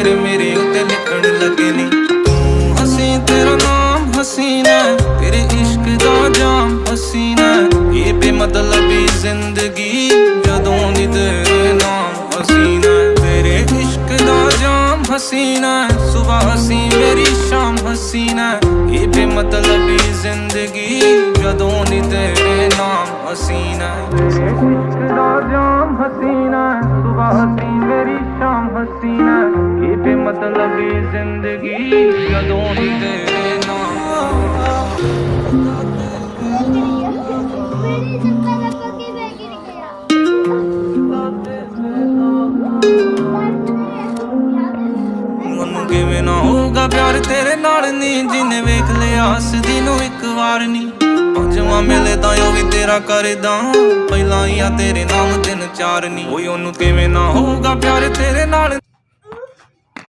ਤੇਰੇ ਮੇਰੇ ਉੱਤੇ ਲਿਖਣ ਲੱਗੇ ਨੀ। ਤੂੰ ਹਸੀਂ ਤੇਰਾ ਨਾਮ ਹਸੀਨਾ, ਤੇਰੇ ਇਸ਼ਕ ਦਾ ਜਾਮ ਹਸੀਨਾ। ਇਹ ਬੇਮਤਲਬੀ ਜ਼ਿੰਦਗੀ ਜਦੋਂ ਦੀ ਤੇਰੇ ਨਾਮ ਹਸੀਨਾ। ਤੇਰੇ ਇਸ਼ਕ ਦਾ ਜਾਮ ਹਸੀਨਾ, ਸੁਬਹ ਹਸੀ ਮੇਰੀ ਸ਼ਾਮ ਹਸੀਨਾ। ਇਹ ਬੇਮਤਲਬੀ ਜ਼ਿੰਦਗੀ ਜਦੋਂ ਦੀ ਤੇਰੇ ਨਾਮ ਹਸੀਨਾ। ਤੇਰੇ ਇਸ਼ਕ ਦਾ ਜਾਮ ਹਸੀਨਾ, ਸੁਬਹ ਹਸੀ ਮੇਰੀ ਸ਼ਾਮ ਹਸੀਨਾ। ਇਹ ਬੇਮਤਲਬੀ ਜ਼ਿੰਦਗੀ ਜਦੋਂ ਦੀ ਤੇਰੇ ਨਾਮ। ਮੈਨੂੰ ਕਿਵੇਂ ਨਾ ਹੋਊਗਾ ਪਿਆਰ ਤੇਰੇ ਨਾਲ ਨੀ, ਜਿਹਨੇ ਵੇਖ ਲਿਆ ਹੱਸਦੀ ਨੂੰ ਇੱਕ ਵਾਰ ਨੀ। ਪੰਜਵਾਂ ਮਿਲੇ ਤਾਂ ਉਹ ਵੀ ਤੇਰਾ ਕਰਦਾ, ਪਹਿਲਾਂ ਹੀ ਆ ਤੇਰੇ ਨਾਮ 3 4 ਨੀ। ਓਏ ਉਹਨੂੰ ਕਿਵੇਂ ਨਾ ਹੋਊਗਾ ਪਿਆਰ ਤੇਰੇ ਨਾਲ।